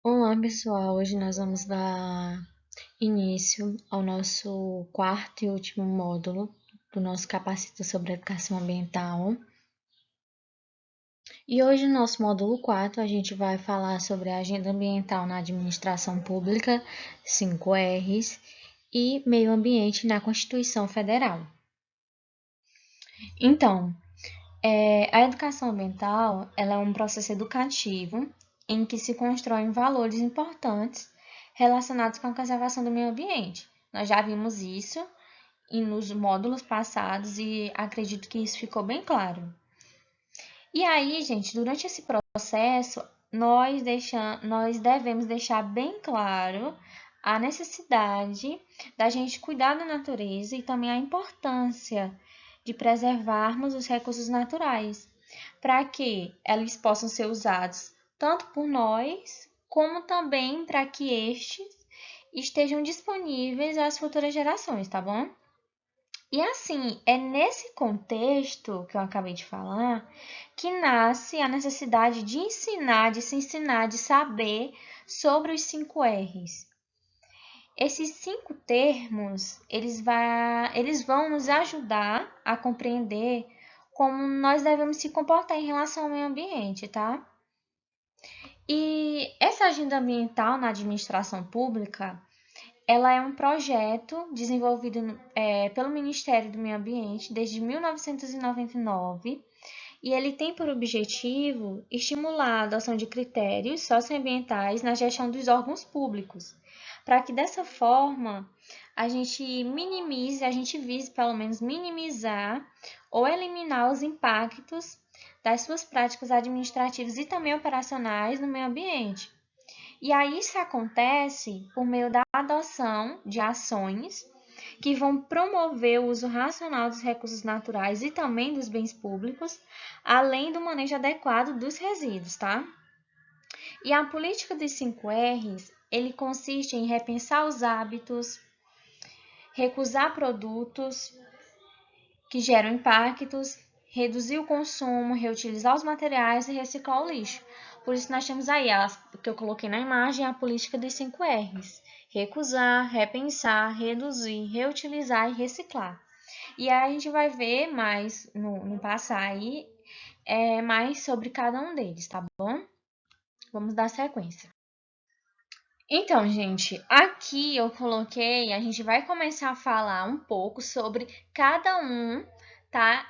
Olá, pessoal. Hoje nós vamos dar início ao nosso quarto e último módulo do nosso Capacita sobre Educação Ambiental. E hoje, no nosso módulo 4, a gente vai falar sobre a Agenda Ambiental na Administração Pública, 5 R's, e Meio Ambiente na Constituição Federal. Então, a educação ambiental ela é um processo educativo em que se constroem valores importantes relacionados com a conservação do meio ambiente. Nós já vimos isso nos módulos passados e acredito que isso ficou bem claro. E aí, gente, durante esse processo, nós devemos deixar bem claro a necessidade da gente cuidar da natureza e também a importância de preservarmos os recursos naturais, para que eles possam ser usados tanto por nós, como também para que estes estejam disponíveis às futuras gerações, tá bom? E assim, é nesse contexto que eu acabei de falar que nasce a necessidade de ensinar, de se ensinar, de saber sobre os 5 R's. Esses 5 termos, eles vão nos ajudar a compreender como nós devemos se comportar em relação ao meio ambiente, tá? E essa agenda ambiental na administração pública, ela é um projeto desenvolvido pelo Ministério do Meio Ambiente desde 1999 e ele tem por objetivo estimular a adoção de critérios socioambientais na gestão dos órgãos públicos, para que dessa forma a gente vise pelo menos minimizar ou eliminar os impactos das suas práticas administrativas e também operacionais no meio ambiente. E aí isso acontece por meio da adoção de ações que vão promover o uso racional dos recursos naturais e também dos bens públicos, além do manejo adequado dos resíduos, tá? E a política dos 5 R's, ele consiste em repensar os hábitos, recusar produtos que geram impactos, reduzir o consumo, reutilizar os materiais e reciclar o lixo. Por isso nós temos aí, que eu coloquei na imagem, a política dos 5 R's. Recusar, repensar, reduzir, reutilizar e reciclar. E aí a gente vai ver mais no passar aí, mais sobre cada um deles, tá bom? Vamos dar sequência. Então, gente, aqui eu coloquei, a gente vai começar a falar um pouco sobre cada um, tá?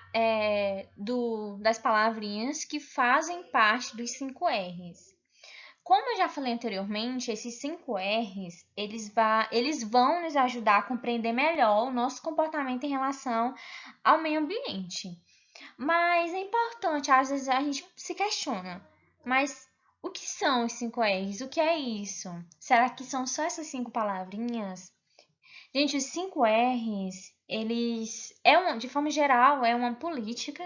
Das palavrinhas que fazem parte dos 5 R's. Como eu já falei anteriormente, esses 5 R's, eles vão nos ajudar a compreender melhor o nosso comportamento em relação ao meio ambiente. Mas é importante, às vezes a gente se questiona, mas o que são os 5 R's? O que é isso? Será que são só essas 5 palavrinhas? Gente, os 5 R's, de forma geral, é uma política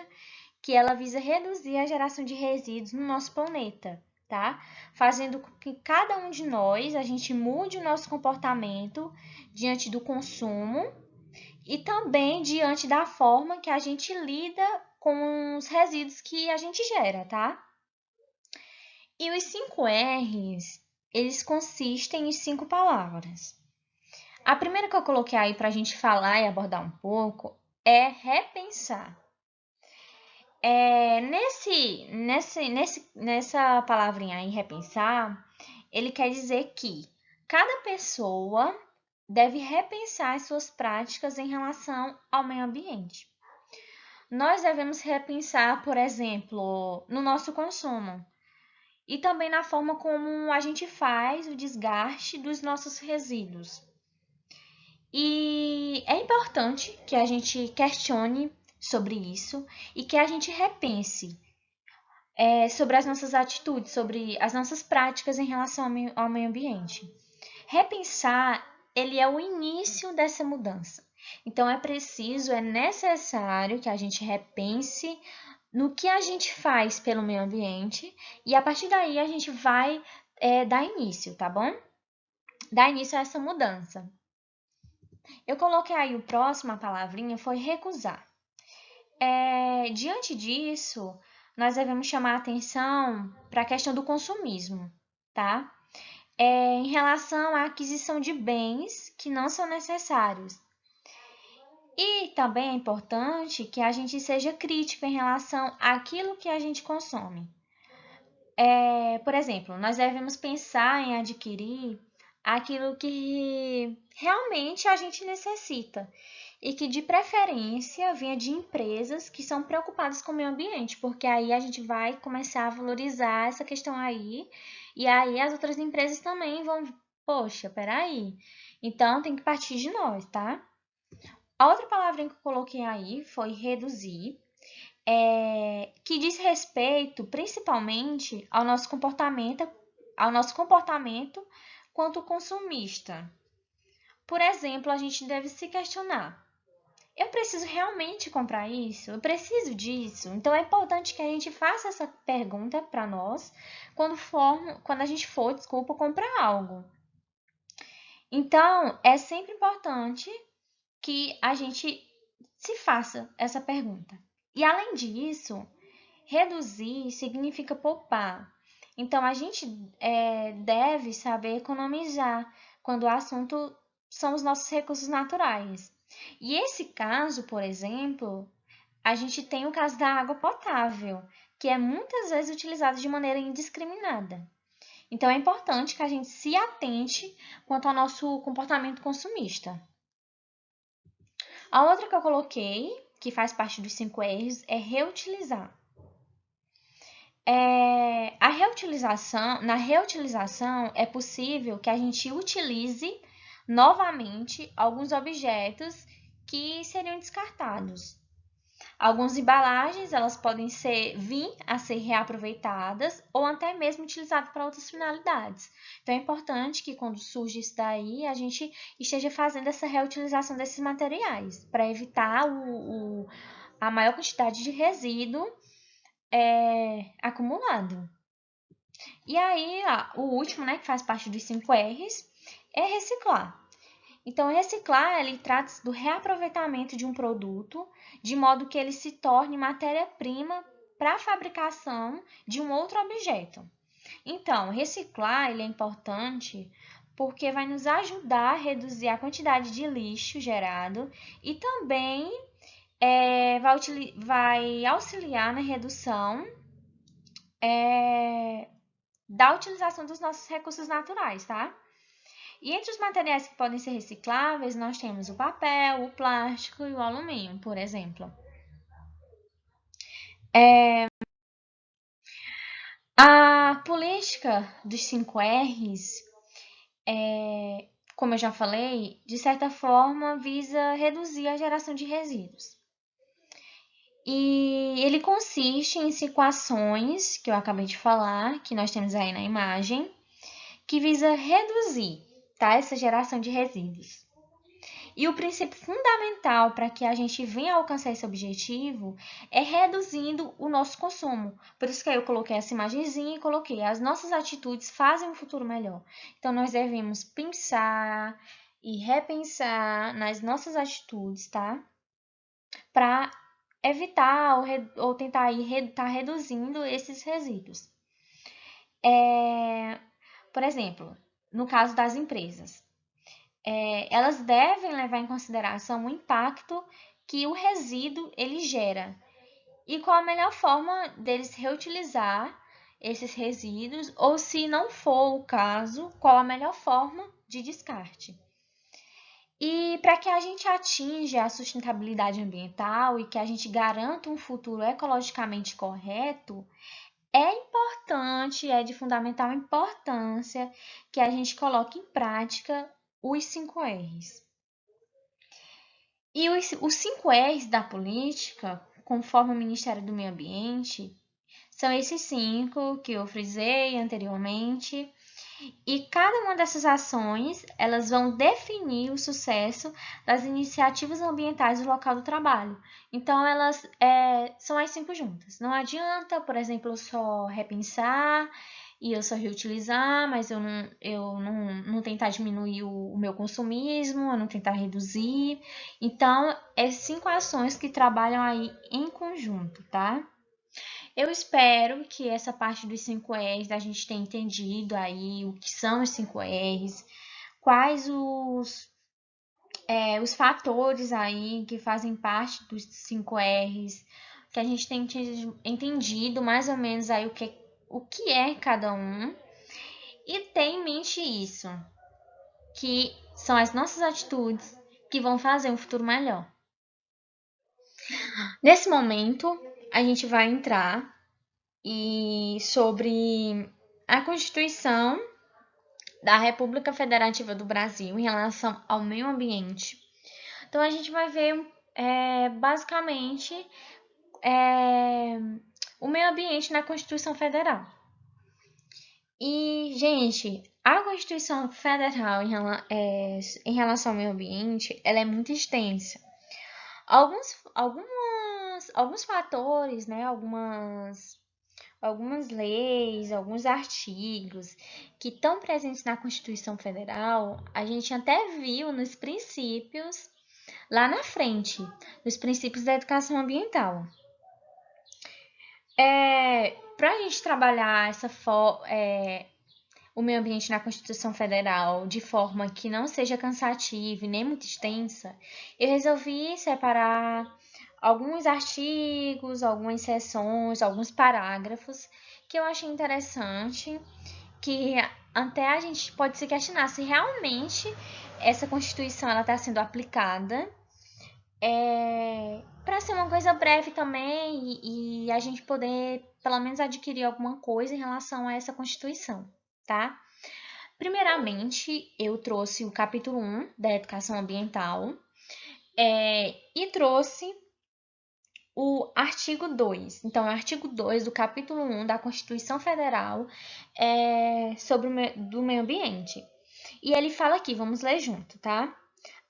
que ela visa reduzir a geração de resíduos no nosso planeta, tá? Fazendo com que cada um de nós, a gente mude o nosso comportamento diante do consumo e também diante da forma que a gente lida com os resíduos que a gente gera, tá? E os 5 R's, eles consistem em 5 palavras. A primeira que eu coloquei aí para a gente falar e abordar um pouco é repensar. Nessa palavrinha aí, repensar, ele quer dizer que cada pessoa deve repensar as suas práticas em relação ao meio ambiente. Nós devemos repensar, por exemplo, no nosso consumo e também na forma como a gente faz o desgaste dos nossos resíduos. E é importante que a gente questione sobre isso e que a gente repense sobre as nossas atitudes, sobre as nossas práticas em relação ao meio ambiente. Repensar, ele é o início dessa mudança. Então é necessário que a gente repense no que a gente faz pelo meio ambiente e a partir daí a gente vai dar início, tá bom? Dar início a essa mudança. Eu coloquei aí o próximo, a palavrinha foi recusar. Diante disso, nós devemos chamar a atenção para a questão do consumismo, tá? em relação à aquisição de bens que não são necessários. E também é importante que a gente seja crítico em relação àquilo que a gente consome. Por exemplo, nós devemos pensar em adquirir aquilo que realmente a gente necessita e que, de preferência, venha de empresas que são preocupadas com o meio ambiente, porque aí a gente vai começar a valorizar essa questão aí, e aí as outras empresas também vão, poxa, peraí. Então tem que partir de nós, tá? A outra palavrinha que eu coloquei aí foi reduzir, que diz respeito principalmente ao nosso comportamento quanto consumista. Por exemplo, a gente deve se questionar: eu preciso realmente comprar isso? Eu preciso disso? Então é importante que a gente faça essa pergunta para nós quando a gente for, comprar algo. Então, é sempre importante que a gente se faça essa pergunta. E além disso, reduzir significa poupar. Então, a gente deve saber economizar quando o assunto são os nossos recursos naturais. E esse caso, por exemplo, a gente tem o caso da água potável, que é muitas vezes utilizada de maneira indiscriminada. Então, é importante que a gente se atente quanto ao nosso comportamento consumista. A outra que eu coloquei, que faz parte dos 5 R's, é reutilizar. Na reutilização é possível que a gente utilize novamente alguns objetos que seriam descartados. Algumas embalagens, elas podem vir a ser reaproveitadas ou até mesmo utilizadas para outras finalidades. Então, é importante que quando surge isso daí, a gente esteja fazendo essa reutilização desses materiais, para evitar a maior quantidade de resíduo acumulado. E aí, o último, né, que faz parte dos 5 R's, é reciclar. Então, reciclar, ele trata-se do reaproveitamento de um produto, de modo que ele se torne matéria-prima para a fabricação de um outro objeto. Então, reciclar, ele é importante porque vai nos ajudar a reduzir a quantidade de lixo gerado e também vai auxiliar na redução da utilização dos nossos recursos naturais, tá? E entre os materiais que podem ser recicláveis, nós temos o papel, o plástico e o alumínio, por exemplo. A política dos 5 R's, como eu já falei, de certa forma visa reduzir a geração de resíduos. E ele consiste em 5 ações, que eu acabei de falar, que nós temos aí na imagem, que visa reduzir, tá, essa geração de resíduos. E o princípio fundamental para que a gente venha alcançar esse objetivo é reduzindo o nosso consumo. Por isso que eu coloquei essa imagenzinha e coloquei: as nossas atitudes fazem um futuro melhor. Então, nós devemos pensar e repensar nas nossas atitudes, tá? Para evitar ou tentar estar reduzindo esses resíduos. Por exemplo, no caso das empresas, elas devem levar em consideração o impacto que o resíduo ele gera e qual a melhor forma deles reutilizar esses resíduos, ou se não for o caso, qual a melhor forma de descarte. E para que a gente atinja a sustentabilidade ambiental e que a gente garanta um futuro ecologicamente correto, é importante, é de fundamental importância que a gente coloque em prática os 5 R's. E os 5 R's da política, conforme o Ministério do Meio Ambiente, são esses 5 que eu frisei anteriormente. E cada uma dessas ações, elas vão definir o sucesso das iniciativas ambientais do local do trabalho. Então, elas são as 5 juntas. Não adianta, por exemplo, eu só repensar e eu só reutilizar, mas eu não tentar diminuir o meu consumismo, eu não tentar reduzir. Então, é 5 ações que trabalham aí em conjunto, tá? Eu espero que essa parte dos 5 R's a gente tenha entendido aí o que são os 5 R's, quais os fatores aí que fazem parte dos 5 R's, que a gente tem entendido mais ou menos aí o que é cada um. E ter em mente isso, que são as nossas atitudes que vão fazer um futuro melhor. Nesse momento, a gente vai entrar sobre a Constituição da República Federativa do Brasil em relação ao meio ambiente. Então, a gente vai ver basicamente o meio ambiente na Constituição Federal. E, gente, a Constituição Federal em relação ao meio ambiente, ela é muito extensa. Alguns fatores, né, algumas leis, alguns artigos que estão presentes na Constituição Federal, a gente até viu nos princípios lá na frente, nos princípios da educação ambiental. Para a gente trabalhar o meio ambiente na Constituição Federal de forma que não seja cansativa e nem muito extensa, eu resolvi separar alguns artigos, algumas seções, alguns parágrafos que eu achei interessante, que até a gente pode se questionar se realmente essa Constituição está sendo aplicada. Para ser uma coisa breve também e a gente poder, pelo menos, adquirir alguma coisa em relação a essa Constituição, tá? Primeiramente, eu trouxe o capítulo 1 da Educação Ambiental e trouxe o artigo 2. Então, o artigo 2 do capítulo 1 da Constituição Federal sobre do meio ambiente. E ele fala aqui, vamos ler junto, tá?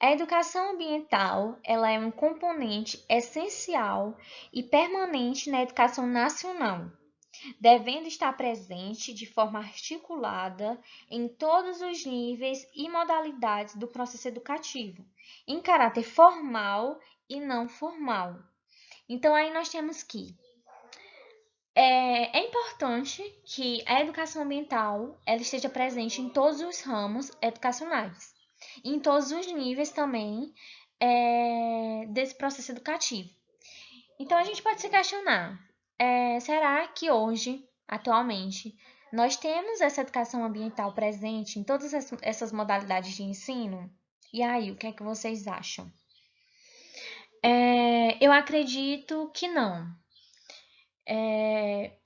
A educação ambiental, ela é um componente essencial e permanente na educação nacional, devendo estar presente de forma articulada em todos os níveis e modalidades do processo educativo, em caráter formal e não formal. Então, aí nós temos que é importante que a educação ambiental ela esteja presente em todos os ramos educacionais, em todos os níveis também desse processo educativo. Então, a gente pode se questionar, será que hoje, atualmente, nós temos essa educação ambiental presente em todas essas modalidades de ensino? E aí, o que é que vocês acham? Eu acredito que não.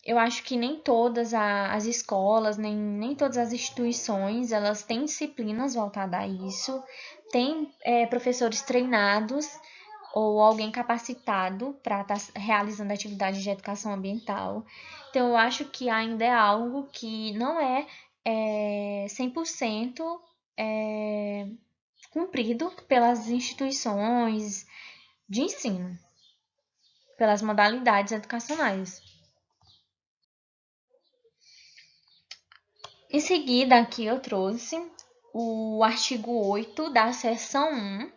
Eu acho que nem todas as escolas, nem todas as instituições, elas têm disciplinas voltadas a isso, tem professores treinados ou alguém capacitado para estar realizando atividades de educação ambiental. Então, eu acho que ainda é algo que não é 100% cumprido pelas instituições de ensino, pelas modalidades educacionais. Em seguida, aqui eu trouxe o artigo 8 da seção 1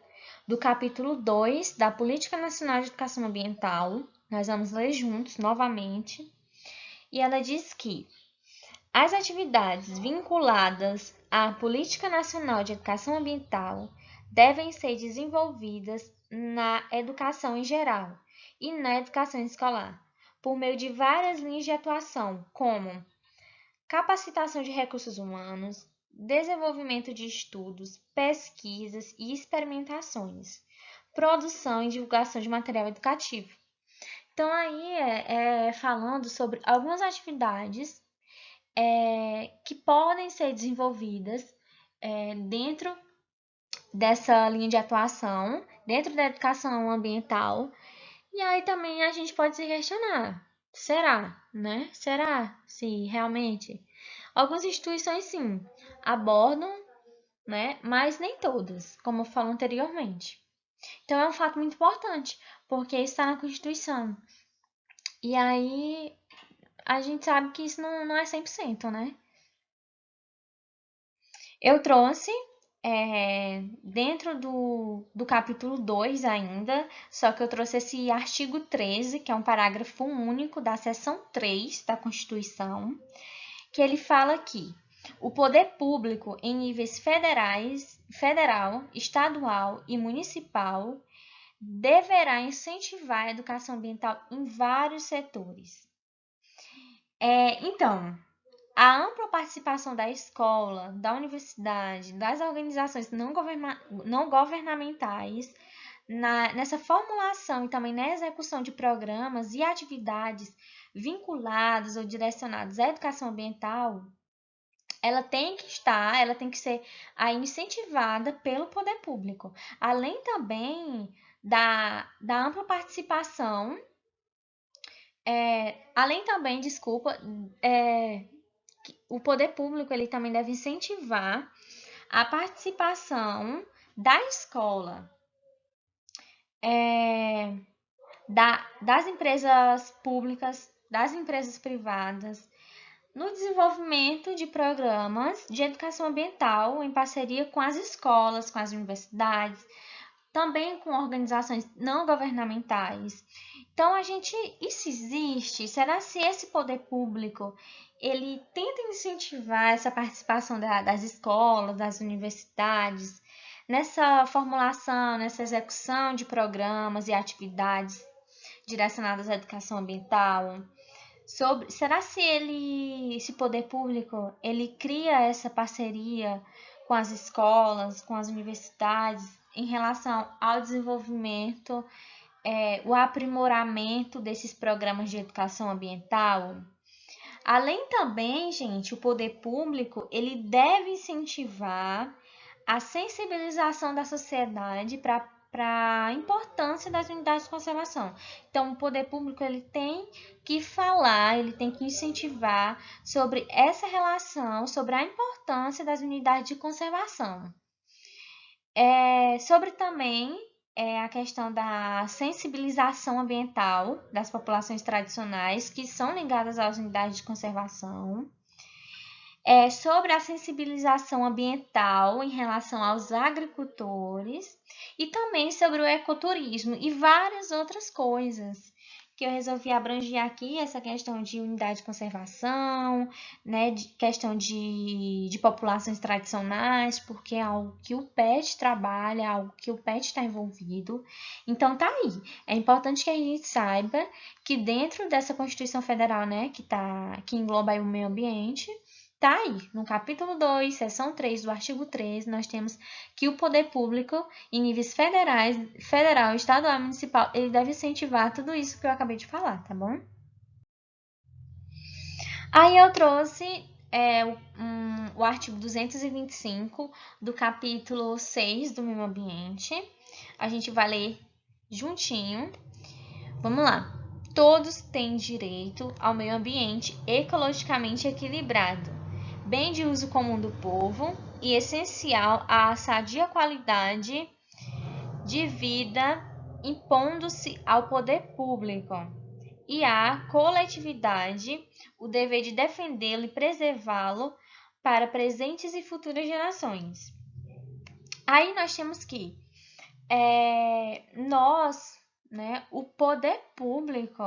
do capítulo 2 da Política Nacional de Educação Ambiental. Nós vamos ler juntos novamente. E ela diz que as atividades vinculadas à Política Nacional de Educação Ambiental devem ser desenvolvidas na educação em geral e na educação escolar, por meio de várias linhas de atuação, como capacitação de recursos humanos, desenvolvimento de estudos, pesquisas e experimentações, produção e divulgação de material educativo. Então, aí falando sobre algumas atividades que podem ser desenvolvidas dentro dessa linha de atuação, dentro da educação ambiental. E aí também a gente pode se questionar, será, né? Será se realmente? Algumas instituições sim abordam, né? Mas nem todas, como eu falei anteriormente. Então é um fato muito importante, porque está na Constituição. E aí a gente sabe que isso não é 100%, né? Eu trouxe dentro do capítulo 2 ainda, só que eu trouxe esse artigo 13, que é um parágrafo único da seção 3 da Constituição, que ele fala que o poder público em níveis federal, estadual e municipal deverá incentivar a educação ambiental em vários setores. Então, a ampla participação da escola, da universidade, das organizações não governamentais nessa formulação e também na execução de programas e atividades vinculados ou direcionados à educação ambiental, ela tem que ser aí incentivada pelo poder público, além também da ampla participação, desculpa, o poder público ele também deve incentivar a participação da escola, das empresas públicas, das empresas privadas, no desenvolvimento de programas de educação ambiental em parceria com as escolas, com as universidades, também com organizações não governamentais. Então, isso existe? Será se esse poder público ele tenta incentivar essa participação das escolas, das universidades, nessa formulação, nessa execução de programas e atividades direcionadas à educação ambiental? Será se esse poder público, ele cria essa parceria com as escolas, com as universidades, em relação ao desenvolvimento, o aprimoramento desses programas de educação ambiental? Além também, gente, o poder público, ele deve incentivar a sensibilização da sociedade para a importância das unidades de conservação. Então, o poder público ele tem que falar, ele tem que incentivar sobre essa relação, sobre a importância das unidades de conservação. Sobre também a questão da sensibilização ambiental das populações tradicionais que são ligadas às unidades de conservação. Sobre a sensibilização ambiental em relação aos agricultores e também sobre o ecoturismo e várias outras coisas que eu resolvi abranger aqui, essa questão de unidade de conservação, né, questão de populações tradicionais, porque é algo que o PET trabalha, é algo que o PET está envolvido. Então tá aí. É importante que a gente saiba que dentro dessa Constituição Federal, né, que engloba aí o meio ambiente, tá aí, no capítulo 2, seção 3 do artigo 13, nós temos que o poder público, em níveis federal, estadual e municipal, ele deve incentivar tudo isso que eu acabei de falar, tá bom? Aí eu trouxe o artigo 225 do capítulo 6 do meio ambiente. A gente vai ler juntinho. Vamos lá. Todos têm direito ao meio ambiente ecologicamente equilibrado, bem de uso comum do povo e essencial à sadia qualidade de vida, impondo-se ao poder público e à coletividade o dever de defendê-lo e preservá-lo para presentes e futuras gerações. Aí nós temos que o poder público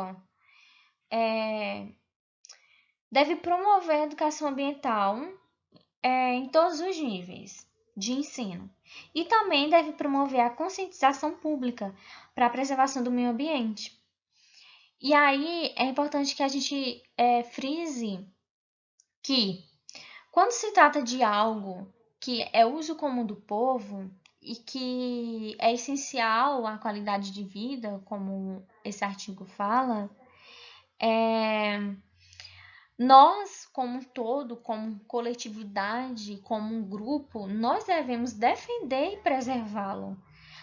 deve promover a educação ambiental em todos os níveis de ensino. E também deve promover a conscientização pública para a preservação do meio ambiente. E aí é importante que a gente frise que, quando se trata de algo que é uso comum do povo e que é essencial à qualidade de vida, como esse artigo fala, nós, como um todo, como coletividade, como um grupo, nós devemos defender e preservá-lo.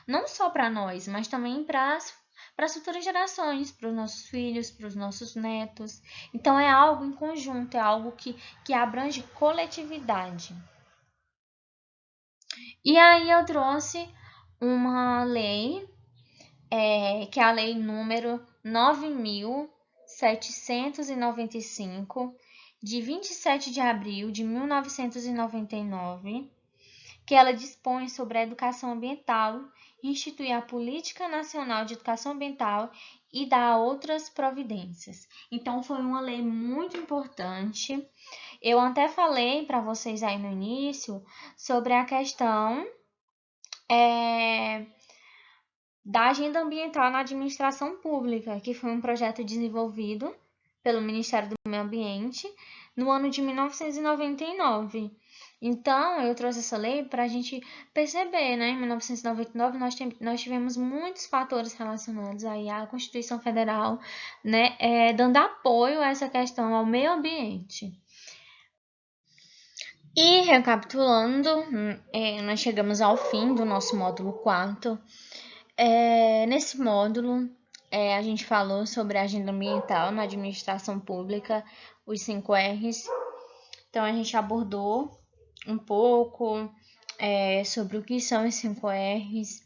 Não só para nós, mas também para as futuras gerações, para os nossos filhos, para os nossos netos. Então, é algo em conjunto, é algo que abrange coletividade. E aí eu trouxe uma lei, que é a lei número 9.795, de 27 de abril de 1999, que ela dispõe sobre a educação ambiental, institui a Política Nacional de Educação Ambiental e dá outras providências. Então, foi uma lei muito importante. Eu até falei para vocês aí no início sobre a questão da Agenda Ambiental na Administração Pública, que foi um projeto desenvolvido pelo Ministério do Meio Ambiente no ano de 1999. Então, eu trouxe essa lei para a gente perceber, né? Em 1999, nós tivemos muitos fatores relacionados aí à Constituição Federal, né? Dando apoio a essa questão ao meio ambiente. E recapitulando, nós chegamos ao fim do nosso módulo 4. Nesse módulo, a gente falou sobre a agenda ambiental na administração pública, os 5 R's. Então, a gente abordou um pouco sobre o que são os 5 R's,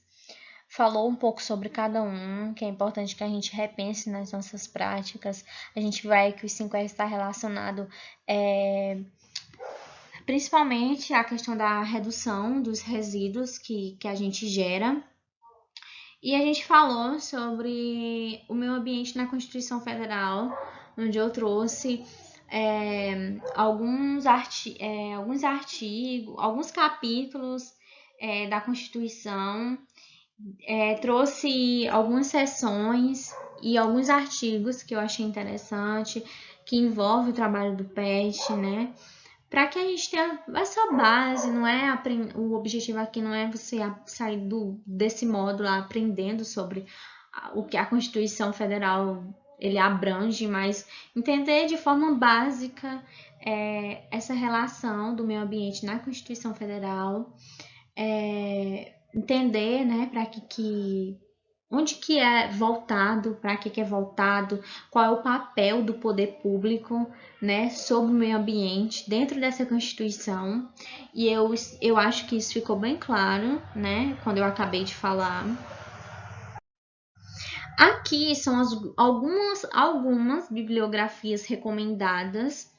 falou um pouco sobre cada um, que é importante que a gente repense nas nossas práticas. A gente vai que os 5 R's está relacionado principalmente à questão da redução dos resíduos que a gente gera. E a gente falou sobre o meio ambiente na Constituição Federal, onde eu trouxe alguns artigos, alguns capítulos da Constituição, trouxe algumas seções e alguns artigos que eu achei interessante, que envolve o trabalho do PET, né? Para que a gente tenha essa base, não é o objetivo aqui não é você sair desse módulo aprendendo sobre o que a Constituição Federal ele abrange, mas entender de forma básica essa relação do meio ambiente na Constituição Federal, entender, né, para onde que é voltado, para que é voltado, qual é o papel do poder público, né, sobre o meio ambiente dentro dessa Constituição. E eu acho que isso ficou bem claro, né, quando eu acabei de falar. Aqui são algumas bibliografias recomendadas.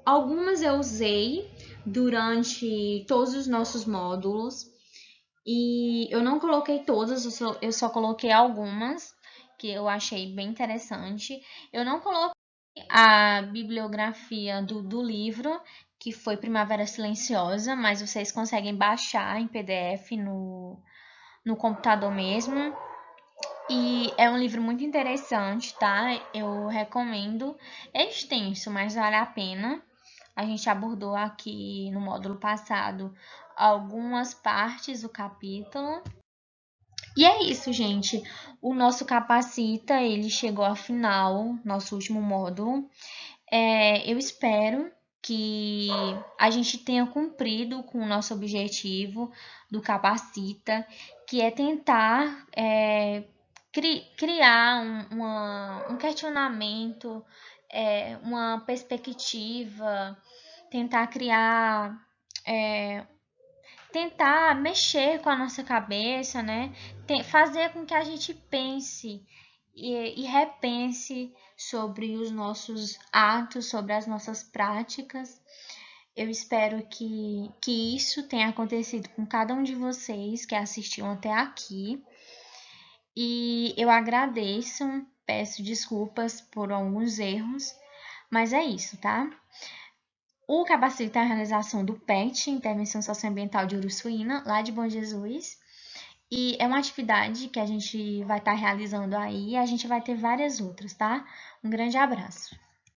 Algumas eu usei durante todos os nossos módulos. E eu não coloquei todas, eu só coloquei algumas que eu achei bem interessante. Eu não coloquei a bibliografia do livro, que foi Primavera Silenciosa, mas vocês conseguem baixar em PDF no computador mesmo. E é um livro muito interessante, tá? Eu recomendo. É extenso, mas vale a pena. A gente abordou aqui no módulo passado algumas partes do capítulo. E é isso, gente. O nosso Capacita, ele chegou ao final, nosso último módulo. Eu espero que a gente tenha cumprido com o nosso objetivo do Capacita, que é tentar criar um questionamento, uma perspectiva, tentar criar, tentar mexer com a nossa cabeça, né? Fazer com que a gente pense e repense sobre os nossos atos, sobre as nossas práticas. Eu espero que isso tenha acontecido com cada um de vocês que assistiram até aqui. E eu agradeço, peço desculpas por alguns erros, mas é isso, tá? O Capacita é a realização do PET, Intervenção Socioambiental de Uruçuína, lá de Bom Jesus. E é uma atividade que a gente vai estar realizando aí e a gente vai ter várias outras, tá? Um grande abraço.